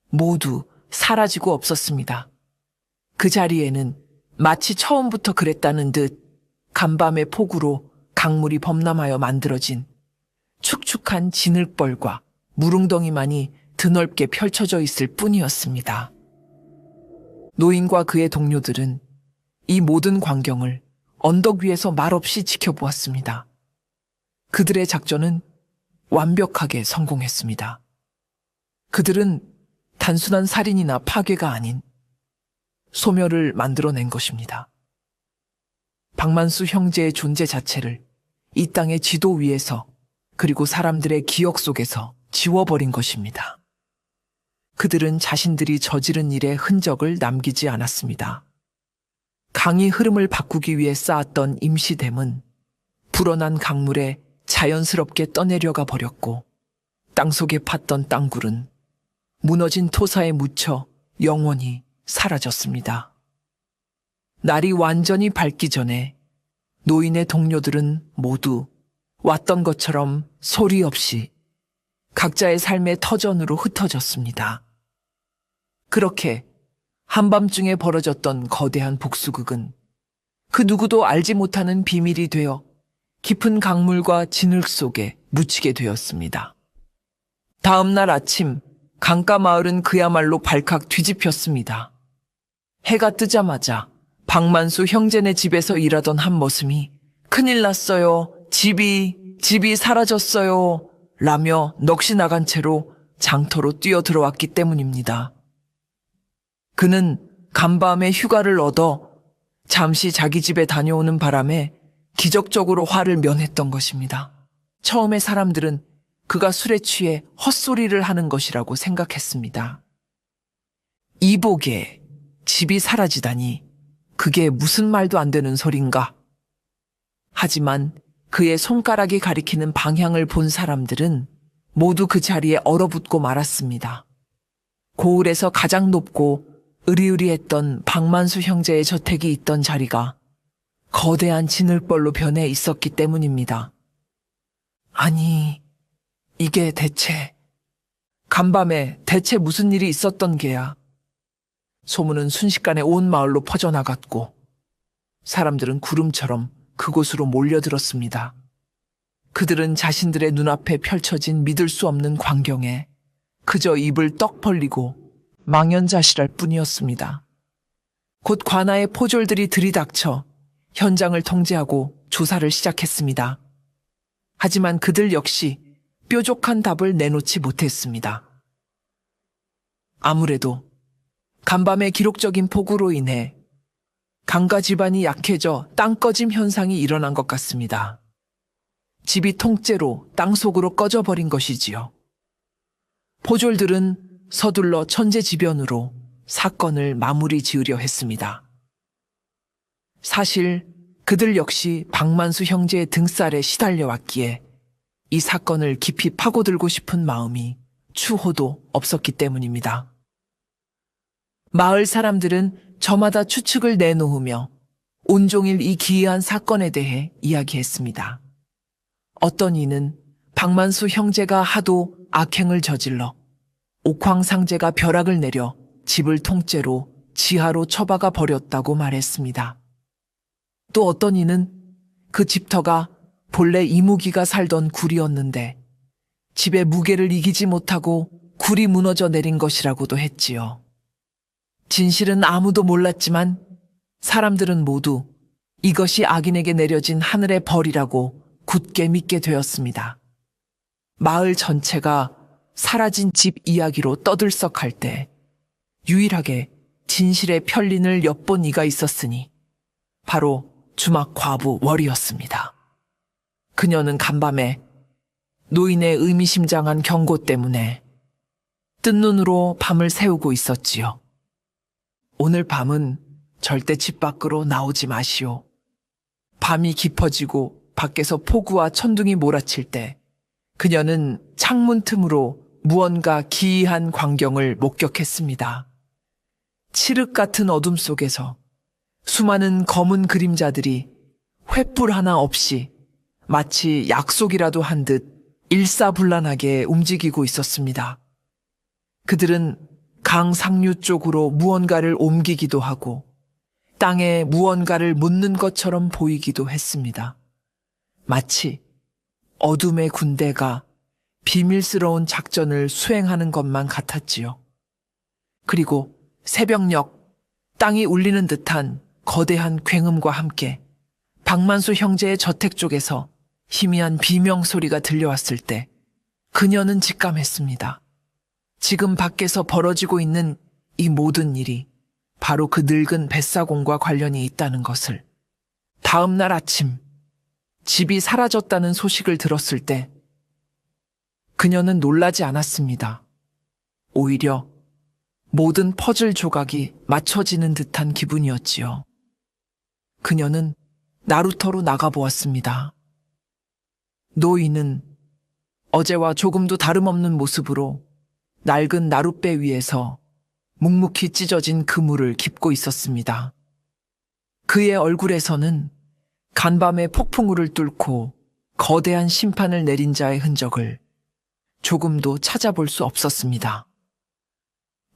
모두 사라지고 없었습니다. 그 자리에는 마치 처음부터 그랬다는 듯 간밤의 폭우로 강물이 범람하여 만들어진 축축한 진흙벌과 물웅덩이만이 드넓게 펼쳐져 있을 뿐이었습니다. 노인과 그의 동료들은 이 모든 광경을 언덕 위에서 말없이 지켜보았습니다. 그들의 작전은 완벽하게 성공했습니다. 그들은 단순한 살인이나 파괴가 아닌 소멸을 만들어낸 것입니다. 박만수 형제의 존재 자체를 이 땅의 지도 위에서 그리고 사람들의 기억 속에서 지워버린 것입니다. 그들은 자신들이 저지른 일의 흔적을 남기지 않았습니다. 강의 흐름을 바꾸기 위해 쌓았던 임시댐은 불어난 강물에 자연스럽게 떠내려가 버렸고 땅속에 팠던 땅굴은 무너진 토사에 묻혀 영원히 사라졌습니다. 날이 완전히 밝기 전에 노인의 동료들은 모두 왔던 것처럼 소리 없이 각자의 삶의 터전으로 흩어졌습니다. 그렇게 한밤중에 벌어졌던 거대한 복수극은 그 누구도 알지 못하는 비밀이 되어 깊은 강물과 진흙 속에 묻히게 되었습니다. 다음 날 아침 강가 마을은 그야말로 발칵 뒤집혔습니다. 해가 뜨자마자 박만수 형제네 집에서 일하던 한 머슴이 큰일 났어요. 집이 사라졌어요. 라며 넋이 나간 채로 장터로 뛰어들어왔기 때문입니다. 그는 간밤에 휴가를 얻어 잠시 자기 집에 다녀오는 바람에 기적적으로 화를 면했던 것입니다. 처음에 사람들은 그가 술에 취해 헛소리를 하는 것이라고 생각했습니다. 이복에 집이 사라지다니 그게 무슨 말도 안 되는 소린가? 하지만 그의 손가락이 가리키는 방향을 본 사람들은 모두 그 자리에 얼어붙고 말았습니다. 고을에서 가장 높고 으리으리했던 박만수 형제의 저택이 있던 자리가 거대한 진흙벌로 변해 있었기 때문입니다. 아니, 이게 간밤에 대체 무슨 일이 있었던 게야? 소문은 순식간에 온 마을로 퍼져나갔고 사람들은 구름처럼 그곳으로 몰려들었습니다. 그들은 자신들의 눈앞에 펼쳐진 믿을 수 없는 광경에 그저 입을 떡 벌리고 망연자실할 뿐이었습니다. 곧 관아의 포졸들이 들이닥쳐 현장을 통제하고 조사를 시작했습니다. 하지만 그들 역시 뾰족한 답을 내놓지 못했습니다. 아무래도 간밤의 기록적인 폭우로 인해 강가 집안이 약해져 땅꺼짐 현상이 일어난 것 같습니다. 집이 통째로 땅속으로 꺼져버린 것이지요. 포졸들은 서둘러 천재지변으로 사건을 마무리 지으려 했습니다. 사실 그들 역시 박만수 형제의 등살에 시달려 왔기에 이 사건을 깊이 파고들고 싶은 마음이 추호도 없었기 때문입니다. 마을 사람들은 저마다 추측을 내놓으며 온종일 이 기이한 사건에 대해 이야기했습니다. 어떤 이는 박만수 형제가 하도 악행을 저질러 옥황상제가 벼락을 내려 집을 통째로 지하로 처박아 버렸다고 말했습니다. 또 어떤 이는 그 집터가 본래 이무기가 살던 굴이었는데 집의 무게를 이기지 못하고 굴이 무너져 내린 것이라고도 했지요. 진실은 아무도 몰랐지만 사람들은 모두 이것이 악인에게 내려진 하늘의 벌이라고 굳게 믿게 되었습니다. 마을 전체가 사라진 집 이야기로 떠들썩할 때 유일하게 진실의 편린을 엿본 이가 있었으니 바로 주막 과부 월이었습니다. 그녀는 간밤에 노인의 의미심장한 경고 때문에 뜬 눈으로 밤을 새우고 있었지요. 오늘 밤은 절대 집 밖으로 나오지 마시오. 밤이 깊어지고 밖에서 폭우와 천둥이 몰아칠 때 그녀는 창문 틈으로 무언가 기이한 광경을 목격했습니다. 칠흑 같은 어둠 속에서 수많은 검은 그림자들이 횃불 하나 없이 마치 약속이라도 한 듯 일사불란하게 움직이고 있었습니다. 그들은 강 상류 쪽으로 무언가를 옮기기도 하고 땅에 무언가를 묻는 것처럼 보이기도 했습니다. 마치 어둠의 군대가 비밀스러운 작전을 수행하는 것만 같았지요. 그리고 새벽녘 땅이 울리는 듯한 거대한 굉음과 함께 박만수 형제의 저택 쪽에서 희미한 비명소리가 들려왔을 때 그녀는 직감했습니다. 지금 밖에서 벌어지고 있는 이 모든 일이 바로 그 늙은 뱃사공과 관련이 있다는 것을. 다음 날 아침 집이 사라졌다는 소식을 들었을 때 그녀는 놀라지 않았습니다. 오히려 모든 퍼즐 조각이 맞춰지는 듯한 기분이었지요. 그녀는 나루터로 나가보았습니다. 노인은 어제와 조금도 다름없는 모습으로 낡은 나룻배 위에서 묵묵히 찢어진 그물을 깁고 있었습니다. 그의 얼굴에서는 간밤의 폭풍우를 뚫고 거대한 심판을 내린 자의 흔적을 조금도 찾아볼 수 없었습니다.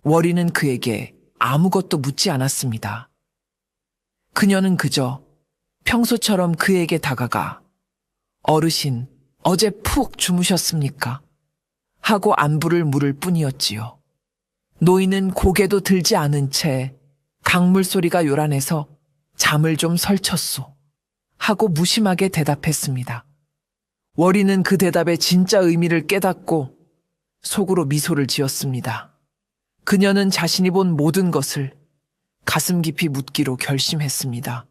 월이는 그에게 아무것도 묻지 않았습니다. 그녀는 그저 평소처럼 그에게 다가가 어르신, 어제 푹 주무셨습니까? 하고 안부를 물을 뿐이었지요. 노인은 고개도 들지 않은 채 강물 소리가 요란해서 잠을 좀 설쳤소. 하고 무심하게 대답했습니다. 월이는 그 대답의 진짜 의미를 깨닫고 속으로 미소를 지었습니다. 그녀는 자신이 본 모든 것을 가슴 깊이 묻기로 결심했습니다.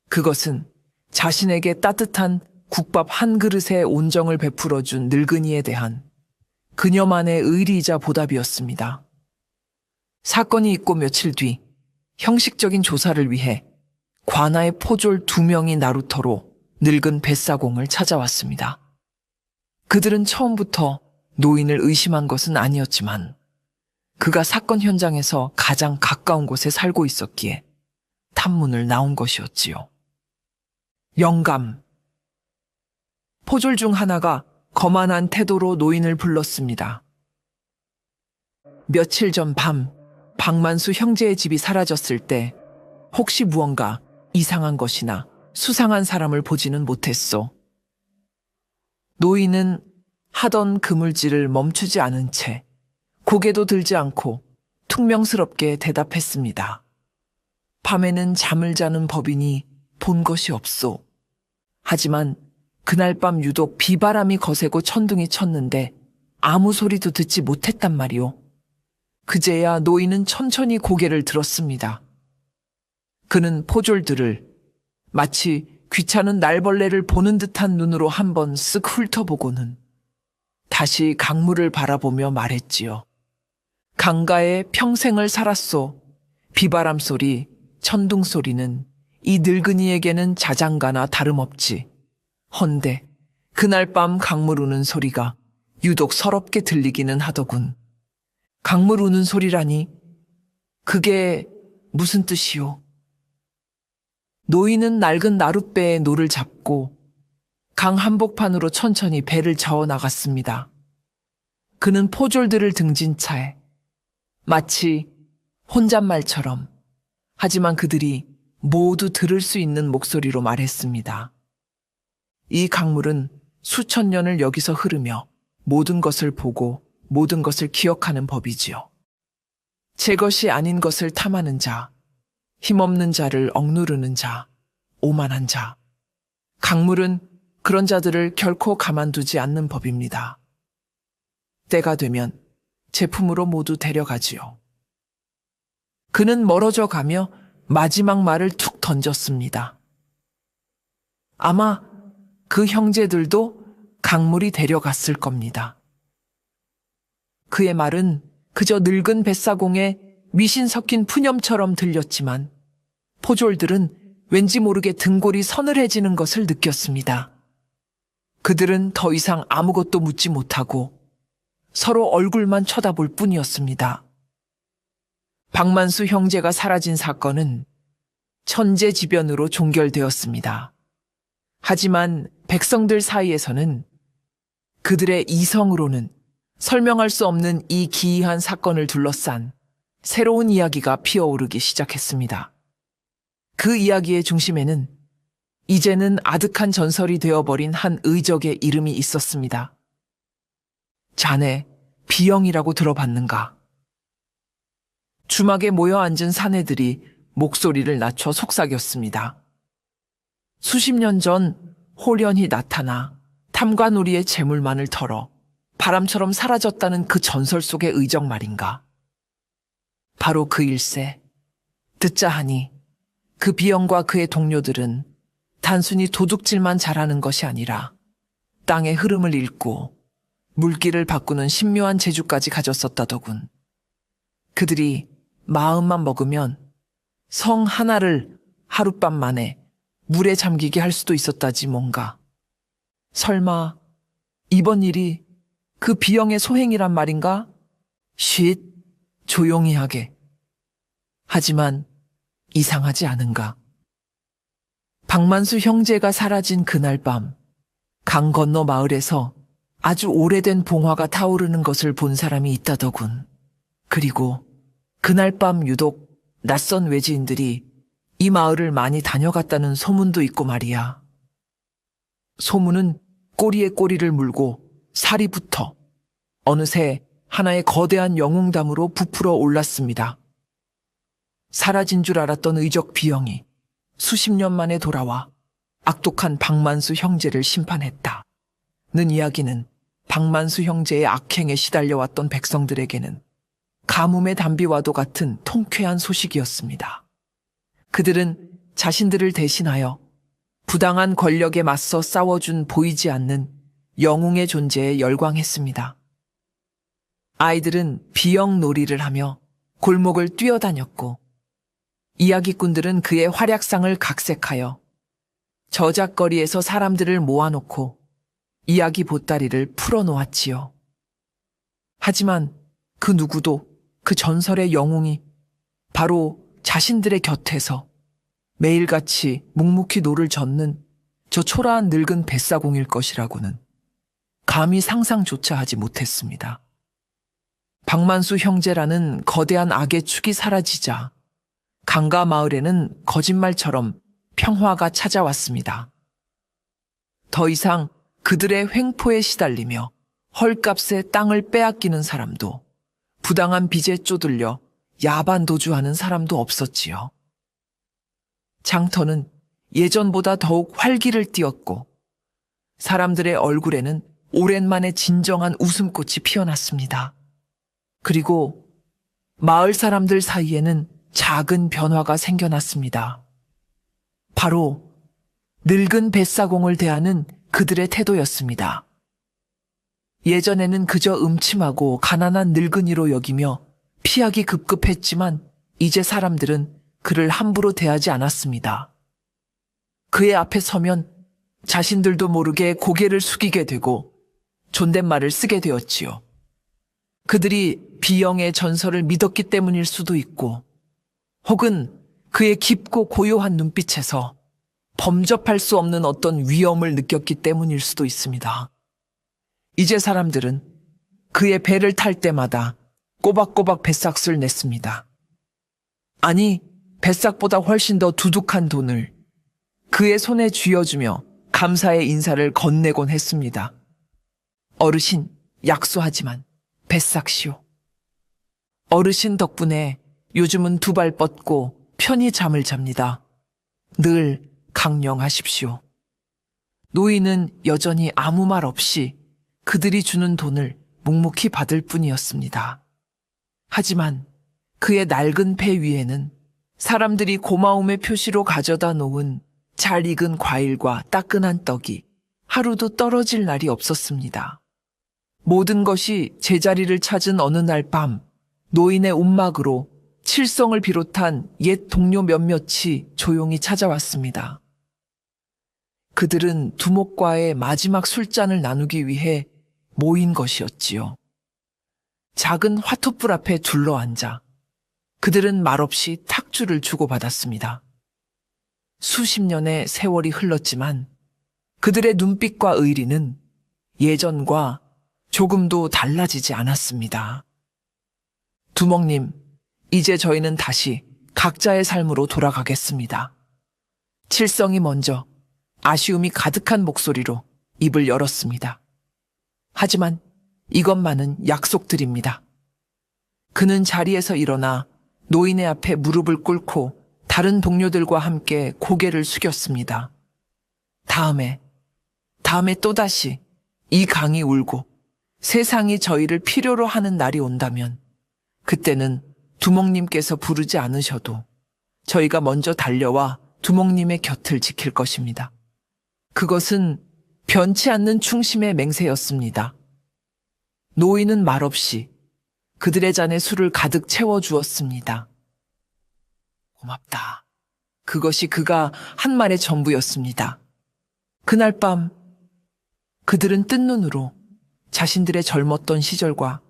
그것은 자신에게 따뜻한 국밥 한 그릇에 온정을 베풀어준 늙은이에 대한 그녀만의 의리이자 보답이었습니다. 사건이 있고 며칠 뒤 형식적인 조사를 위해 관아의 포졸 2명이 나루터로 늙은 뱃사공을 찾아왔습니다. 그들은 처음부터 노인을 의심한 것은 아니었지만 그가 사건 현장에서 가장 가까운 곳에 살고 있었기에 탐문을 나온 것이었지요. 영감. 포졸 중 하나가 거만한 태도로 노인을 불렀습니다. 며칠 전 밤 박만수 형제의 집이 사라졌을 때 혹시 무언가 이상한 것이나 수상한 사람을 보지는 못했소. 노인은 하던 그물질을 멈추지 않은 채 고개도 들지 않고 퉁명스럽게 대답했습니다. 밤에는 잠을 자는 법이니 본 것이 없소. 하지만 그날 밤 유독 비바람이 거세고 천둥이 쳤는데 아무 소리도 듣지 못했단 말이오. 그제야 노인은 천천히 고개를 들었습니다. 그는 포졸들을 마치 귀찮은 날벌레를 보는 듯한 눈으로 한번 쓱 훑어보고는 다시 강물을 바라보며 말했지요. 강가에 평생을 살았소. 비바람 소리, 천둥 소리는 이 늙은이에게는 자장가나 다름없지. 헌데 그날 밤 강물 우는 소리가 유독 서럽게 들리기는 하더군. 강물 우는 소리라니 그게 무슨 뜻이오? 노인은 낡은 나룻배에 노를 잡고 강 한복판으로 천천히 배를 저어 나갔습니다. 그는 포졸들을 등진 차에 마치 혼잣말처럼 하지만 그들이 모두 들을 수 있는 목소리로 말했습니다. 이 강물은 수천 년을 여기서 흐르며 모든 것을 보고 모든 것을 기억하는 법이지요. 제 것이 아닌 것을 탐하는 자, 힘없는 자를 억누르는 자, 오만한 자. 강물은 그런 자들을 결코 가만두지 않는 법입니다. 때가 되면 제품으로 모두 데려가지요. 그는 멀어져 가며 마지막 말을 툭 던졌습니다. 아마 그 형제들도 강물이 데려갔을 겁니다. 그의 말은 그저 늙은 뱃사공에 미신 섞인 푸념처럼 들렸지만 포졸들은 왠지 모르게 등골이 서늘해지는 것을 느꼈습니다. 그들은 더 이상 아무것도 묻지 못하고 서로 얼굴만 쳐다볼 뿐이었습니다. 박만수 형제가 사라진 사건은 천재지변으로 종결되었습니다. 하지만 백성들 사이에서는 그들의 이성으로는 설명할 수 없는 이 기이한 사건을 둘러싼 새로운 이야기가 피어오르기 시작했습니다. 그 이야기의 중심에는 이제는 아득한 전설이 되어버린 한 의적의 이름이 있었습니다. 자네, 비영이라고 들어봤는가? 주막에 모여 앉은 사내들이 목소리를 낮춰 속삭였습니다. 수십 년 전 홀연히 나타나 탐관오리의 재물만을 털어 바람처럼 사라졌다는 그 전설 속의 의적 말인가? 바로 그 일세. 듣자 하니 그 비영과 그의 동료들은 단순히 도둑질만 잘하는 것이 아니라 땅의 흐름을 읽고 물길을 바꾸는 신묘한 재주까지 가졌었다더군. 그들이 마음만 먹으면 성 하나를 하룻밤 만에 물에 잠기게 할 수도 있었다지 뭔가. 설마 이번 일이 그 비영의 소행이란 말인가? 쉿, 조용히 하게. 하지만 이상하지 않은가? 박만수 형제가 사라진 그날 밤, 강 건너 마을에서 아주 오래된 봉화가 타오르는 것을 본 사람이 있다더군. 그리고 그날 밤 유독 낯선 외지인들이 이 마을을 많이 다녀갔다는 소문도 있고 말이야. 소문은 꼬리에 꼬리를 물고 살이 붙어 어느새 하나의 거대한 영웅담으로 부풀어 올랐습니다. 사라진 줄 알았던 의적 비영이 수십 년 만에 돌아와 악독한 박만수 형제를 심판했다. 는 이야기는 박만수 형제의 악행에 시달려왔던 백성들에게는 가뭄의 단비와도 같은 통쾌한 소식이었습니다. 그들은 자신들을 대신하여 부당한 권력에 맞서 싸워준 보이지 않는 영웅의 존재에 열광했습니다. 아이들은 비영 놀이를 하며 골목을 뛰어다녔고 이야기꾼들은 그의 활약상을 각색하여 저작거리에서 사람들을 모아놓고 이야기 보따리를 풀어놓았지요. 하지만 그 누구도 그 전설의 영웅이 바로 자신들의 곁에서 매일같이 묵묵히 노를 젓는 저 초라한 늙은 뱃사공일 것이라고는 감히 상상조차 하지 못했습니다. 박만수 형제라는 거대한 악의 축이 사라지자 강가 마을에는 거짓말처럼 평화가 찾아왔습니다. 더 이상 그들의 횡포에 시달리며 헐값에 땅을 빼앗기는 사람도 부당한 빚에 쪼들려 야반 도주하는 사람도 없었지요. 장터는 예전보다 더욱 활기를 띠었고 사람들의 얼굴에는 오랜만에 진정한 웃음꽃이 피어났습니다. 그리고 마을 사람들 사이에는 작은 변화가 생겨났습니다. 바로 늙은 뱃사공을 대하는 그들의 태도였습니다. 예전에는 그저 음침하고 가난한 늙은이로 여기며 피하기 급급했지만 이제 사람들은 그를 함부로 대하지 않았습니다. 그의 앞에 서면 자신들도 모르게 고개를 숙이게 되고 존댓말을 쓰게 되었지요. 그들이 비영의 전설을 믿었기 때문일 수도 있고, 혹은 그의 깊고 고요한 눈빛에서 범접할 수 없는 어떤 위험을 느꼈기 때문일 수도 있습니다. 이제 사람들은 그의 배를 탈 때마다 꼬박꼬박 뱃삭을 냈습니다. 아니, 뱃삭보다 훨씬 더 두둑한 돈을 그의 손에 쥐어주며 감사의 인사를 건네곤 했습니다. 어르신, 약소하지만 뱃삭시오. 어르신 덕분에 요즘은 두 발 뻗고 편히 잠을 잡니다. 늘 강령하십시오. 노인은 여전히 아무 말 없이 그들이 주는 돈을 묵묵히 받을 뿐이었습니다. 하지만 그의 낡은 배 위에는 사람들이 고마움의 표시로 가져다 놓은 잘 익은 과일과 따끈한 떡이 하루도 떨어질 날이 없었습니다. 모든 것이 제자리를 찾은 어느 날 밤, 노인의 움막으로 칠성을 비롯한 옛 동료 몇몇이 조용히 찾아왔습니다. 그들은 두목과의 마지막 술잔을 나누기 위해 모인 것이었지요. 작은 화톳불 앞에 둘러앉아 그들은 말없이 탁주를 주고받았습니다. 수십 년의 세월이 흘렀지만 그들의 눈빛과 의리는 예전과 조금도 달라지지 않았습니다. 두목님, 이제 저희는 다시 각자의 삶으로 돌아가겠습니다. 칠성이 먼저 아쉬움이 가득한 목소리로 입을 열었습니다. 하지만 이것만은 약속드립니다. 그는 자리에서 일어나 노인의 앞에 무릎을 꿇고 다른 동료들과 함께 고개를 숙였습니다. 다음에 또다시 이 강이 울고 세상이 저희를 필요로 하는 날이 온다면 그때는 두목님께서 부르지 않으셔도 저희가 먼저 달려와 두목님의 곁을 지킬 것입니다. 그것은 변치 않는 충심의 맹세였습니다. 노인은 말없이 그들의 잔에 술을 가득 채워주었습니다. 고맙다. 그것이 그가 한 말의 전부였습니다. 그날 밤 그들은 뜬 눈으로 자신들의 젊었던 시절과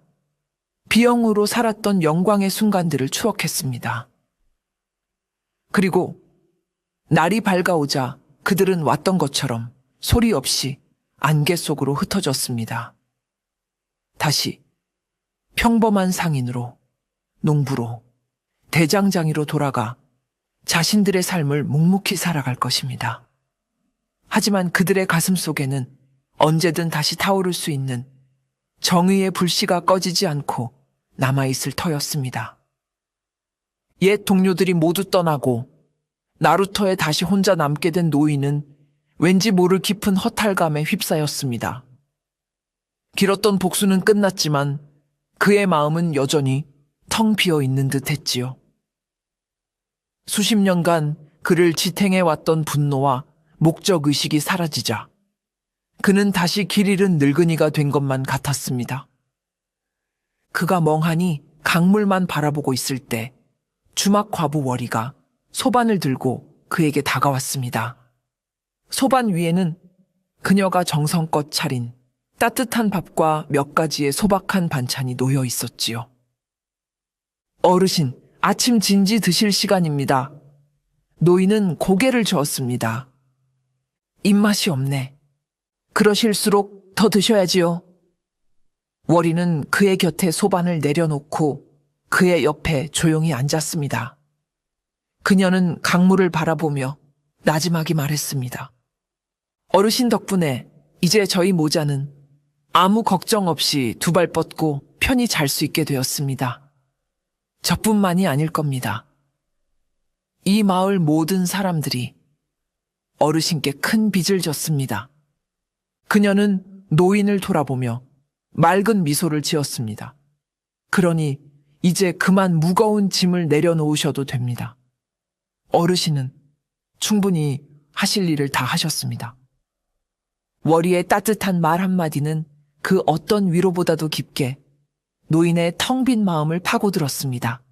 비영으로 살았던 영광의 순간들을 추억했습니다. 그리고 날이 밝아오자 그들은 왔던 것처럼 소리 없이 안개 속으로 흩어졌습니다. 다시 평범한 상인으로, 농부로, 대장장이로 돌아가 자신들의 삶을 묵묵히 살아갈 것입니다. 하지만 그들의 가슴 속에는 언제든 다시 타오를 수 있는 정의의 불씨가 꺼지지 않고 남아있을 터였습니다. 옛 동료들이 모두 떠나고 나루터에 다시 혼자 남게 된 노인은 왠지 모를 깊은 허탈감에 휩싸였습니다. 길었던 복수는 끝났지만 그의 마음은 여전히 텅 비어 있는 듯 했지요. 수십 년간 그를 지탱해왔던 분노와 목적의식이 사라지자 그는 다시 길 잃은 늙은이가 된 것만 같았습니다. 그가 멍하니 강물만 바라보고 있을 때 주막 과부 월이가 소반을 들고 그에게 다가왔습니다. 소반 위에는 그녀가 정성껏 차린 따뜻한 밥과 몇 가지의 소박한 반찬이 놓여 있었지요. 어르신, 아침 진지 드실 시간입니다. 노인은 고개를 저었습니다. 입맛이 없네. 그러실수록 더 드셔야지요. 월이는 그의 곁에 소반을 내려놓고 그의 옆에 조용히 앉았습니다. 그녀는 강물을 바라보며 나지막이 말했습니다. 어르신 덕분에 이제 저희 모자는 아무 걱정 없이 두 발 뻗고 편히 잘 수 있게 되었습니다. 저뿐만이 아닐 겁니다. 이 마을 모든 사람들이 어르신께 큰 빚을 졌습니다. 그녀는 노인을 돌아보며 맑은 미소를 지었습니다. 그러니 이제 그만 무거운 짐을 내려놓으셔도 됩니다. 어르신은 충분히 하실 일을 다 하셨습니다. 월이의 따뜻한 말 한마디는 그 어떤 위로보다도 깊게 노인의 텅 빈 마음을 파고들었습니다.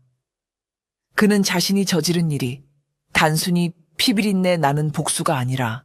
그는 자신이 저지른 일이 단순히 피비린내 나는 복수가 아니라